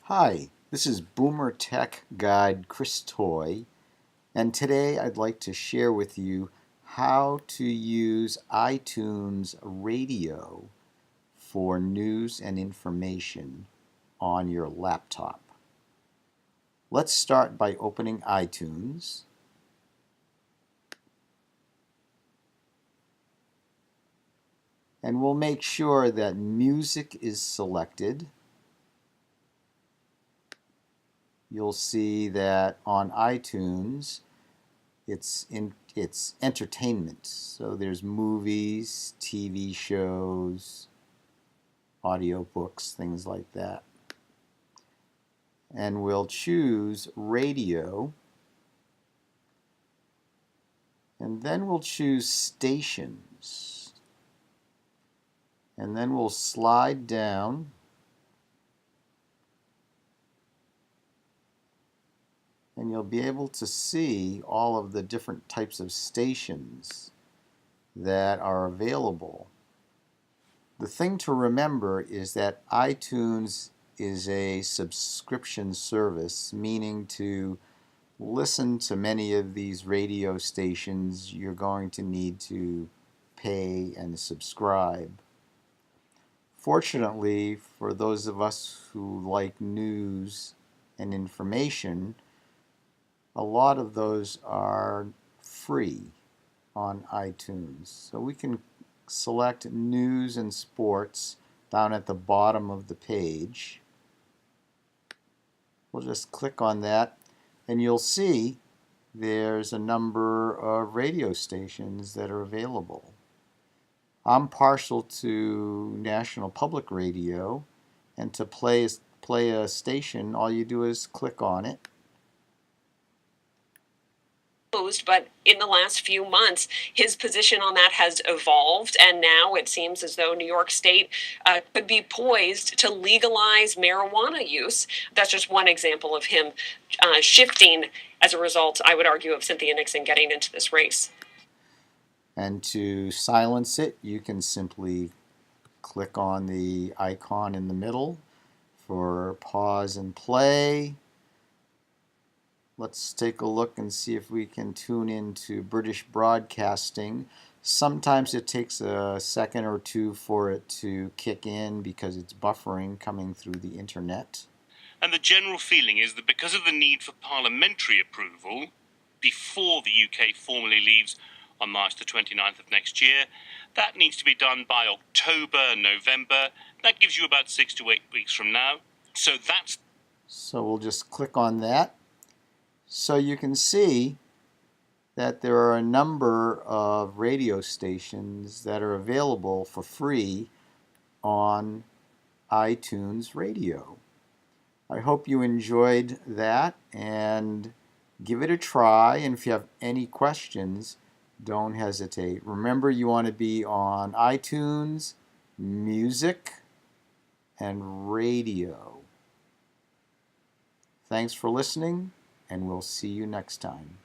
Hi, this is BoomerTECH Guide Chris Toy, and today I'd like to share with you how to use iTunes Radio for news and information on your laptop. Let's start by opening iTunes. And we'll make sure that music is selected. You'll see that on iTunes it's entertainment. So there's movies, TV shows, audiobooks, things like that. And we'll choose radio, and then we'll choose stations, and then we'll slide down and you'll be able to see all of the different types of stations that are available. The thing to remember is that iTunes is a subscription service, meaning to listen to many of these radio stations, you're going to need to pay and subscribe. Fortunately, for those of us who like news and information, a lot of those are free on iTunes. So we can select news and sports down at the bottom of the page. We'll just click on that and you'll see there's a number of radio stations that are available. I'm partial to National Public Radio, and to play a station, all you do is click on it. But in the last few months, his position on that has evolved, and now it seems as though New York State could be poised to legalize marijuana use. That's just one example of him shifting as a result, I would argue, of Cynthia Nixon getting into this race. And to silence it, you can simply click on the icon in the middle for pause and play. Let's take a look and see if we can tune into British broadcasting. Sometimes it takes a second or two for it to kick in because it's buffering coming through the internet. And the general feeling is that because of the need for parliamentary approval before the UK formally leaves on March the 29th of next year, that needs to be done by October, November. That gives you about 6 to 8 weeks from now. So we'll just click on that. So you can see that there are a number of radio stations that are available for free on iTunes Radio. I hope you enjoyed that and give it a try. And if you have any questions, don't hesitate. Remember, you want to be on iTunes, music, and radio. Thanks for listening, and we'll see you next time.